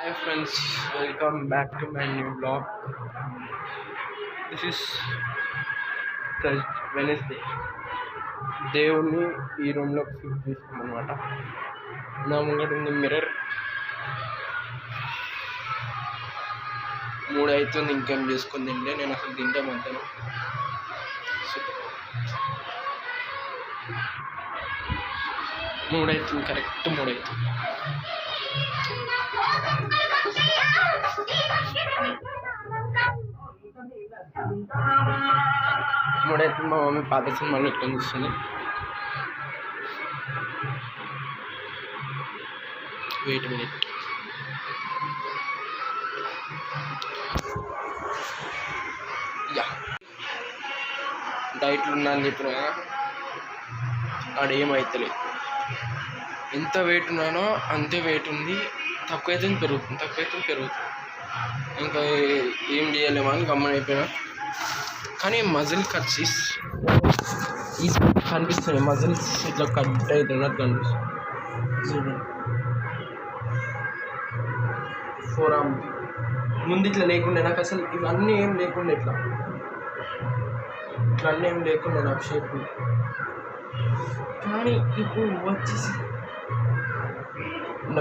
Hi friends, welcome back to my new vlog. This is Wednesday. దేవుణ్ణి ఈ రూమ్లోకి shift చేస్తామన్నమాట. నా ముంగట ఉంది మిర్రర్. 3 అవుతుంది, ఇంకేం చేసుకుని తింటే నేను అసలు తింటే మధ్యాహ్నం 3 అవుతుంది, కరెక్ట్ 3 అవుతుంది. మూడైతే మా మమ్మీ పాత సినిమాలు ఎట్లా చూస్తుంది. Wait minute. యా డైట్లు ఉన్నా అని చెప్పిన ఆడేమవుతలేదు. ఎంత వెయిట్ ఉన్నానో అంతే వెయిట్ ఉంది. తక్కువైతే పెరుగుతుంది. ఇంకా ఏం చేయలేమని గమ్మన అయిపోయినా. కానీ మజిల్ కట్స్ కనిపిస్తుంది. మజిల్స్ ఇట్లా కట్ అవుతున్నట్టు కనిపిస్తుంది. చూడండి, 4 arm ముందు ఇట్లా లేకుండే నాకు, అసలు ఇవన్నీ ఏం లేకుండే, ఇట్లా అన్నీ ఏం లేకుండే నాకు షేప్. కానీ ఇప్పుడు వచ్చేసి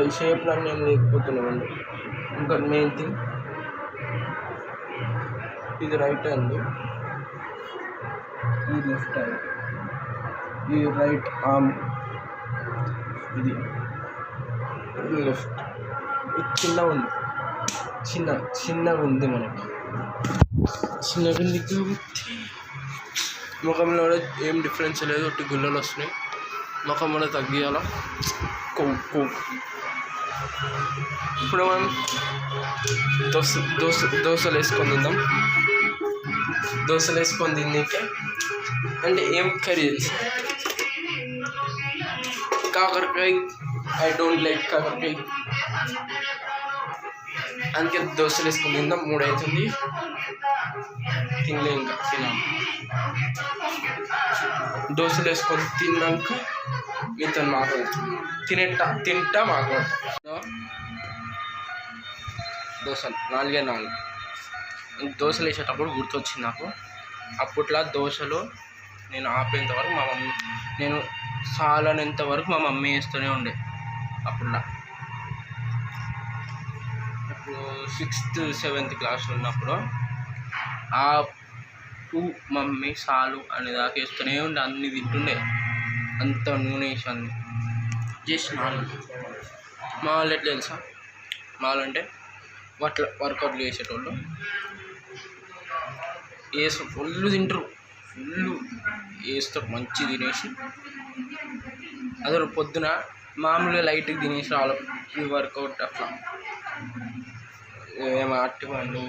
ఈ షేప్లు అన్నీ ఏం లేకపోతున్నామండి. ఇంకా మెయిన్ థింగ్, ఇది రైట్ హ్యాండ్, ఈ లెఫ్ట్ హ్యాండ్, ఈ రైట్ ఆర్మ్, ఇది లెఫ్ట్. ఇది చిన్నగా ఉంది మనకి. చిన్నగా ఉంది కాబట్టి ముఖంలో ఏం డిఫరెన్స్ లేదు. ఒకటి గుల్లలు వస్తున్నాయి. ముఖం కూడా తగ్గియాల. ఇప్పుడు మనం దోశలు వేసుకొని తిందాం. దోశలు వేసుకొని తిందాకే అంటే ఏం కర్రీ తెలుసు? కాకరకాయ. ఐ డోంట్ లైక్ కాకరకాయ, అందుకే దోశలు వేసుకొని తిందాం. 3 అవుతుంది, తినలే, ఇంకా తినాలి. దోశలు వేసుకొని తిన్నాక మీతో మాట్లాడుతాం. తింటా మాట్లాడతాం. దోశలు 4 దోశలు వేసేటప్పుడు గుర్తొచ్చింది నాకు. అప్పట్లో దోశలు నేను ఆపేంత వరకు మా మమ్మీ, నేను సాలనేంత వరకు మా మమ్మీ వేస్తూనే ఉండే. అప్పుడులా ఇప్పుడు 6th 7th క్లాస్లో ఉన్నప్పుడు ఆ మమ్మీ సాలు అనేదాకా వేస్తూనే ఉండే. అన్ని తింటుండే, అంత నూనె వేసి అన్ని జస్ట్ 4. మా వాళ్ళు ఎట్లా తెలుసా? మా వాళ్ళు అంటే వర్కౌట్లు చేసేటోళ్ళు ఫుల్ తింటారు, ఫుల్ వేస్తారు, మంచి తినేసి. అదే పొద్దున మామూలుగా లైట్గా తినేసి వాళ్ళకి వర్కౌట్ అట్లా ఏమో అరటిపండు,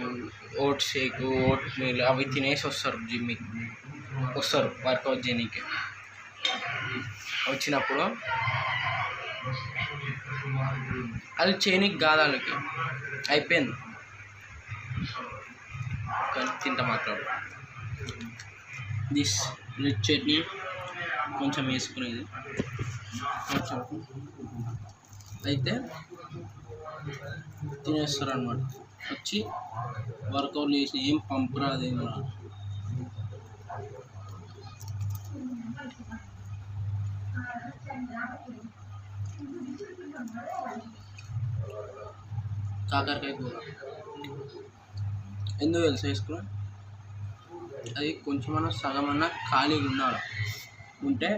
ఓట్ షేక్, ఓట్ మీల్ అవి తినేసి వస్తారు. జిమ్కి వస్తారు వర్కౌట్ చేయడానికి. వచ్చినప్పుడు అది చేయనికి కాదు, వాళ్ళకి అయిపోయింది. కానీ తింటా మాత్రం దిస్ రెడ్ చట్నీ కొంచెం వేసుకునేది. కొంచెం అయితే తినేస్తారు అన్నమాట. వచ్చి వర్కౌట్ చేసి ఏం పంపు రాదేమో. కాకరకాయ కూర ఎందుకు తెలుసా వేసుకున్నా? అది కొంచెమన్నా సగమన్నా ఖాళీగా ఉంటే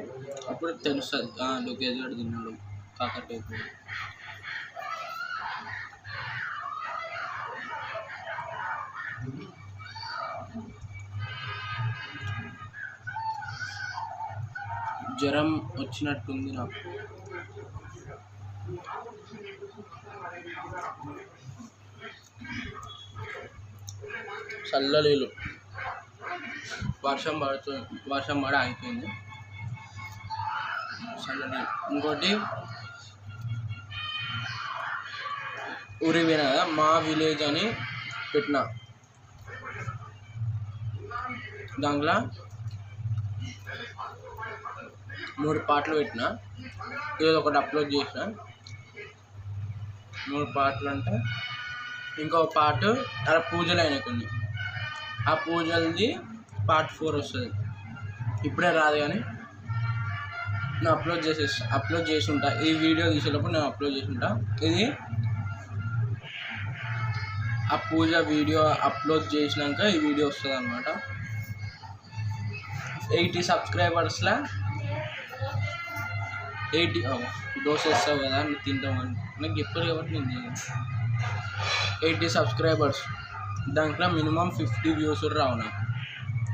అప్పుడు తెలుస్తుంది లోకేష్ గారు తిన్నాడు కాకరకాయ కూర. జ్వరం వచ్చినట్టుంది నాకు. చల్లలేదు, వర్షం పడి ఆగిపోయింది. చల్లలేదు. ఇంకోటి ఊరి పోయినా కదా, మా విలేజ్ అని పెట్టిన, దాంట్లో 3 పాటలు పెట్టిన. ఏదో ఒకటి అప్లోడ్ చేసిన. 3 పార్ట్లు అంటే ఇంకో పార్ట్ అలా పూజలు అయినాయి కొన్ని, ఆ పూజలది పార్ట్ 4 వస్తుంది. ఇప్పుడే రాదు కానీ నేను అప్లోడ్ చేసి ఉంటా. ఈ వీడియో తీసేటప్పుడు నేను అప్లోడ్ చేసి ఉంటా. ఇది ఆ పూజ వీడియో అప్లోడ్ చేసినాక ఈ వీడియో వస్తుంది అన్నమాట. 80 సబ్స్క్రైబర్స్లో 80 దోశ వేస్తావు కదా నువ్వు తింటామని నాకు చెప్పారు కాబట్టి నేను చేయను. 80 సబ్స్క్రైబర్స్, దాంట్లో మినిమం 50 వ్యూస్ రావు నాకు.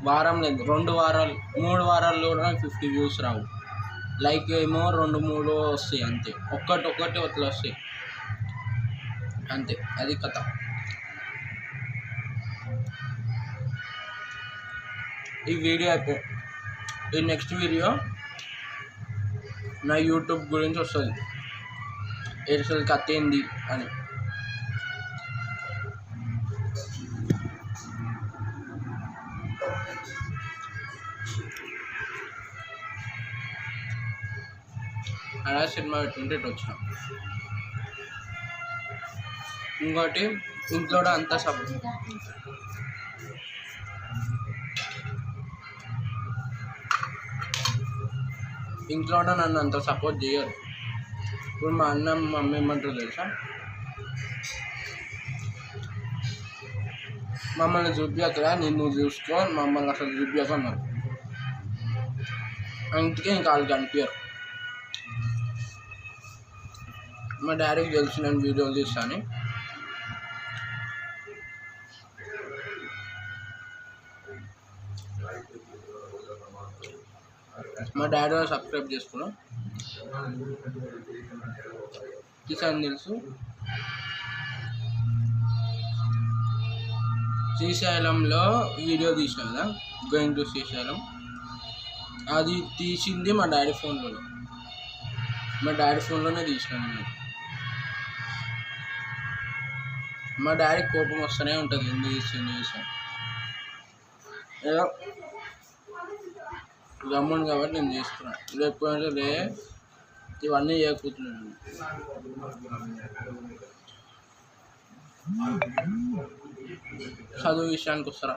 వారం లేదు, 2 వారాలు 3 వారాల్లో కూడా నాకు 50 వ్యూస్ రావు. లైక్ ఏమో 2-3 వస్తాయి అంతే, ఒక్కటి అట్లా వస్తాయి అంతే. అది కథ. ఈ వీడియో అయిపోయి ఈ నెక్స్ట్ వీడియో నా యూట్యూబ్ గురించి వస్తుంది, ఎయిర్సెల్ కథ ఏంది అని. అలా సినిమా పెట్టుకుంటే ఇటు వచ్చిన. ఇంకోటి ఇంట్లో అంతా ఇంట్లో నన్ను అంత సపోర్ట్ చేయరు. ఇప్పుడు మా అన్న మమ్మీ ఏమంటారు తెలుసా, మమ్మల్ని చూపించకరా, నిన్ను చూసుకో, మమ్మల్ని అసలు చూపించకన్నారు. అందుకే ఇంకా వాళ్ళకి అనిపించారు. మా డాడీకి తెలుసు నేను వీడియోలు తీస్తాను. మా డాడీ సబ్స్క్రైబ్ చేసుకున్నాం. కిసాన్ తెలుసు. శ్రీశైలంలో వీడియో తీసిన కదా, గోయింగ్ టు శ్రీశైలం, అది తీసింది మా డాడీ ఫోన్లోనే తీసినాను నేను. మా డాడీ కోపం వస్తూనే ఉంటుంది, ఎందుకు చేసాను ఏదో గమ్మును కాబట్టి నేను చేసుకున్నాను. లేకపోతే ఇవన్నీ చేయకపోతున్నాను. చదువు విషయానికి వస్తారా,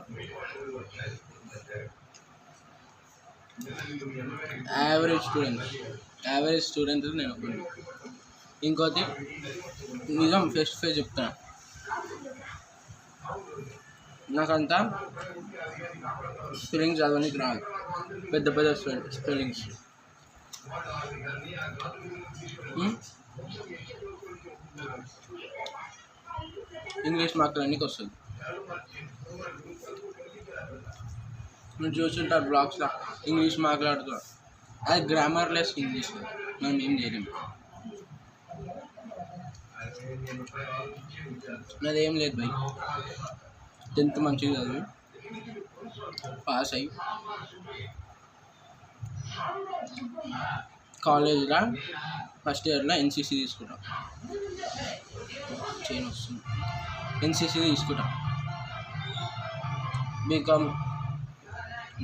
యావరేజ్ స్టూడెంట్ నేను ఒకటి. ఇంకోటి నిజం ఫేస్ టు ఫేస్ చెప్తాను, నాకంతా స్పెల్లింగ్స్ చదవడానికి రాదు, పెద్ద స్పెల్లింగ్స్. ఇంగ్లీష్ మాట్లాడడానికి వస్తుంది. నువ్వు చూస్తుంటారు బ్లాగ్స్లో ఇంగ్లీష్ మాట్లాడుతున్నా, అది గ్రామర్లెస్ ఇంగ్లీష్, మనం ఏం చేయలేము. నాదేం లేదు భయ్, 10th మంచిగా చదివి పాస్ అయ్యి కాలేజ్లో ఫస్ట్ ఇయర్లో ఎన్సీసీ తీసుకుంటాం. చైన్ వస్తుంది, ఎన్సీసీ తీసుకుంటాం.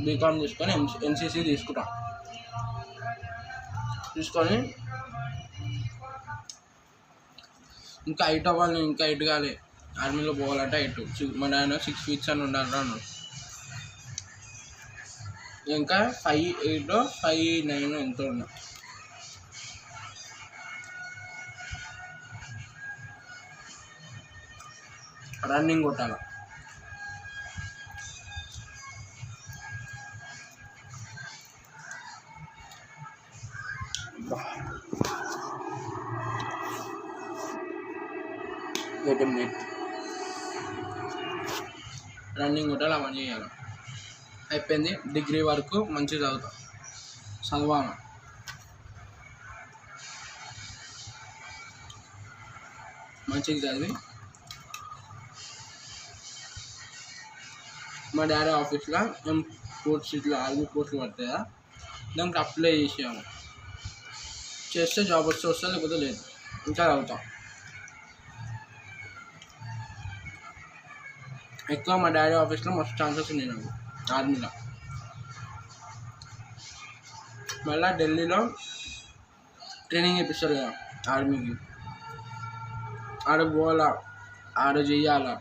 బీకామ్ తీసుకొని ఎన్సీసీ తీసుకొని ఇంకా హైట్ అవ్వాలి, ఇంకా హైట్ కాలే, ఆర్మీలో పోవాలంటే హైట్. మా నాన్న 6 feet అని ఉండాలి అన్నాడు. ఇంకా 5'8" 5'9" ఎంతో ఉన్నా. రన్నింగ్ కొట్టాలి. రన్నింగ్ కొట్టాలి, అవన్నీ చేయాలి. అయిపోయింది. డిగ్రీ వరకు మంచిగా చదవాలి. మంచిగా చదివి మా డాడీ ఆఫీస్లో మేము పోస్ట్ ఇట్లా ఆర్మీ పోస్టులు పడతాయి కదా, దానికి అప్లై చేసాము. చేస్తే జాబ్ వస్తే లేకపోతే లేదు. ఇంకా చదువుతాం. ఎక్కువ మా డాడీ ఆఫీస్లో మస్తు ఛాన్సెస్ ఉన్నాయి నాకు ఆర్మీలో. మళ్ళీ ఢిల్లీలో ట్రైనింగ్ ఇప్పిస్తారు కదా ఆర్మీకి, ఆడ పోవాలా, ఆడ చెయ్యాలా,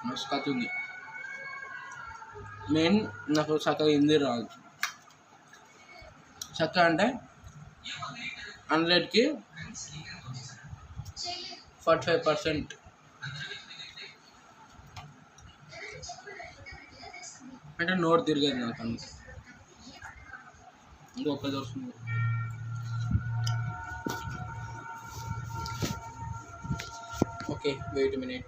మస్తు కథ ఉంది. మెయిన్ నాకు చక్కగా హిందీ రాదు. చక్కగా అంటే 100కి 45% అంటే నోరు తిరిగేది నాకు. అందుకే ఇంకొక దొరుకుతుంది. Okay, wait minute.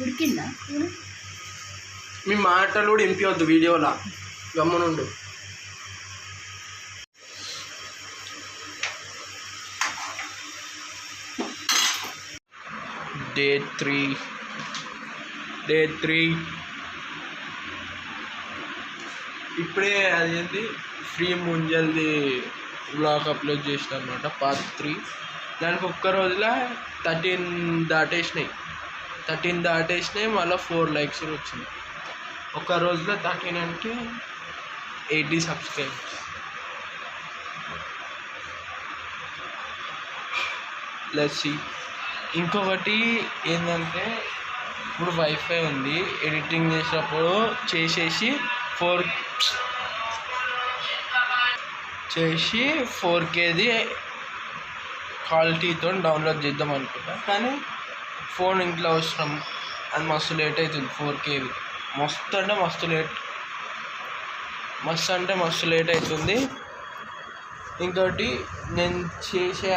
ఉడికిందా? మీ మాటలు కూడా ఇంపివద్దు వీడియోలా, గమ్మునుండు. డే 3 ఇప్పుడే అదేంటి ఫ్రీ ముంజల్ది బ్లాగ్ అప్లోడ్ చేసిన అనమాట, పార్ట్ 3. దానికి ఒక్క రోజులో 13 దాటేసినాయి. మళ్ళీ 4 likes వచ్చింది ఒక రోజులో. 13 అంటే 80 subscribers. Let's see. ఇంకొకటి ఏంటంటే ఇప్పుడు వైఫై ఉంది, ఎడిటింగ్ చేసినప్పుడు చేసి 4Kది క్వాలిటీతో డౌన్లోడ్ చేద్దాం అనుకుంటా. కానీ ఫోన్ ఇంట్లో అవసరం, అది మస్తు లేట్ అవుతుంది. 4Kవి మస్తు లేట్ అవుతుంది. ఇంకోటి నేను చేసే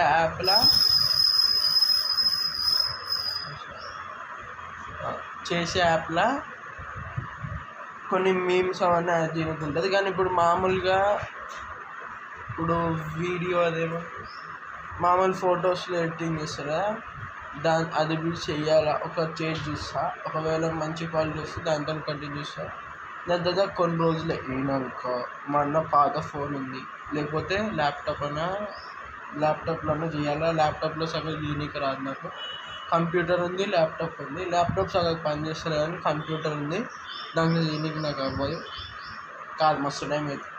యాప్లో కొన్ని మీమ్స్ అవన్నీ యాడ్ చేయకుంటుంది. కానీ ఇప్పుడు మామూలుగా వీడియో అదేమో మామూలు ఫొటోస్లో ఎడిటింగ్ చేస్తారా, అది కూడా చెయ్యాలా. చేసి చూస్తా, ఒకవేళ మంచి క్వాలిటీ వస్తే దాంతో కంటిన్యూ చేస్తా. దాని తర్వాత కొన్ని రోజులే నేననుకో మా అన్న పాత ఫోన్ ఉంది, లేకపోతే ల్యాప్టాప్లోనే చేయాలా. ల్యాప్టాప్లో సగం దీనికి రాదు నాకు. కంప్యూటర్ ఉంది, ల్యాప్టాప్ ఉంది. ల్యాప్టాప్ సగం పనిచేస్తుంది కానీ కంప్యూటర్ ఉంది, దాంట్లో దీనికి నాకు అవ్వదు. మస్తు టైం అవుతుంది.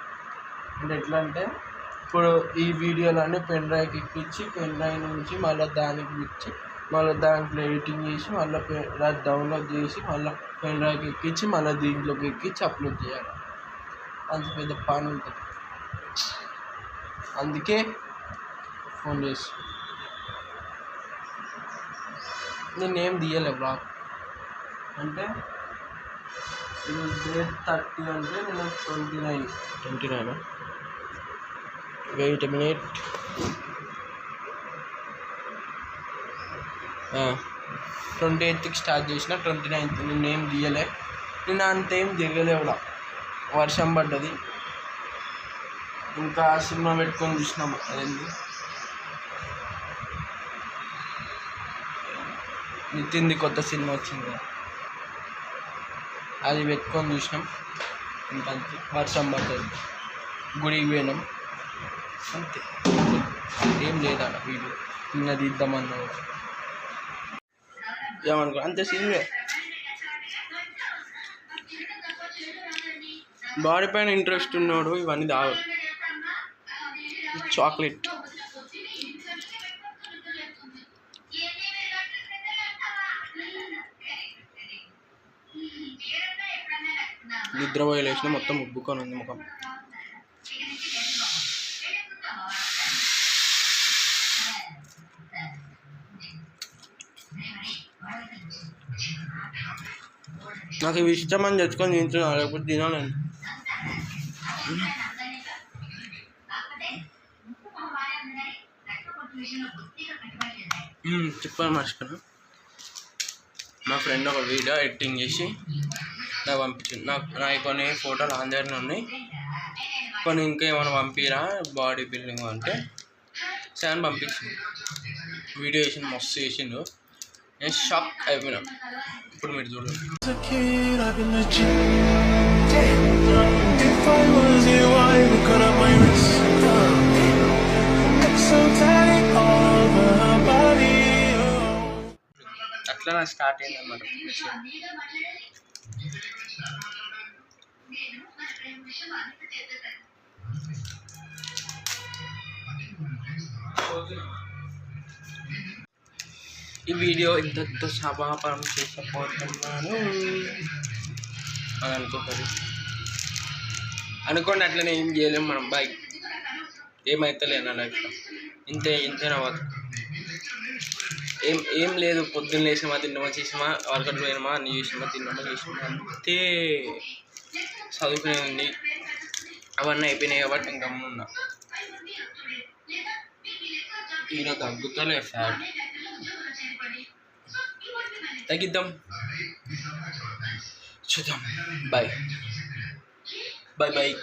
అంటే ఎట్లా అంటే ఇప్పుడు ఈ వీడియోలన్నీ పెన్ డ్రైవ్కి ఎక్కించి, పెన్ డ్రైవ్ నుంచి మళ్ళీ దానికి ఇచ్చి, మళ్ళీ దాంట్లో ఎడిటింగ్ చేసి, మళ్ళీ డౌన్లోడ్ చేసి, మళ్ళీ పెన్ డ్రైవ్కి ఎక్కించి, మళ్ళీ దీంట్లోకి ఎక్కించి అప్లోడ్ చేయాలి. అంత పెద్ద పని ఉంటుంది. అందుకే ఫోన్ చేసి నేను ఏం తీయలే బ్లాగ్. అంటే ఇది డేట్ 30 అంటే నేను 29 వెయిట్ మినిట్ 28కి స్టార్ట్ చేసిన, 29th నేనేం తీయలే. నేను అంతేం దిగలే కూడా, వర్షం పడ్డది. ఇంకా సినిమా పెట్టుకొని చూసినాము, అదేంటి నితిన్ది కొత్త సినిమా వచ్చింది కదా, అది పెట్టుకొని చూసినాం. ఇంకా అంతే, వర్షం పడ్డది, గుడికి పోయినాం, అంతే. ఏం లేదా వీడియో నిన్న తీద్దామన్నా ఏమనుకో, అంతే. సీన్లే బాడీ పైన ఇంట్రెస్ట్ ఉన్నాడు ఇవన్నీ తాగు. చాక్లెట్ నిద్రపోయి లేచిన మొత్తం ఉబ్బుకొని ఉంది ముఖం. నాకు ఇవి ఇష్టం అని తెచ్చుకొని తింటున్నా, లేకపోతే తినాలని. చెప్పాను మర్చిపోయినా, మా ఫ్రెండ్ ఒక వీడియో ఎడిటింగ్ చేసి నాకు పంపించింది. నా కొన్ని ఫోటోలు అందరినీ ఉన్నాయి, కొన్ని ఇంకా ఏమైనా పంపిరా బాడీ బిల్డింగ్ అంటే సార్ పంపించింది. వీడియో చేసింది, మస్తు చేసిండు. నేను షాక్ అయిపోయినా. ఇప్పుడు మీరు చూడండి. అట్లా నాకు స్టార్ట్ అయింది అన్నమాట విషయం. ఈ వీడియో ఇంతతో సమాపనం చేసిపోతున్నాను అని అనుకోకరు అనుకోండి. అట్లనే ఏం చేయలేము మనం. బాయ్. ఏమైతలే నా లైఫ్లో ఇంతేనా వర్క్. ఏం లేదు. పొద్దున్న లేచినామా, తిన్నామా, చేసినామా, వర్కౌట్ పోయినామా, అన్నీ చేసినామా, తిన్నామా, చేసినామా, అంతే. చదువుకునే ఉంది, అవన్నీ అయిపోయినాయి కాబట్టి ఇంకా ఉన్నా. ఈయన తగ్గుతలే ఫ్యాట్, తగ్గిద్దాం, చూద్దాం. Bye bye bye.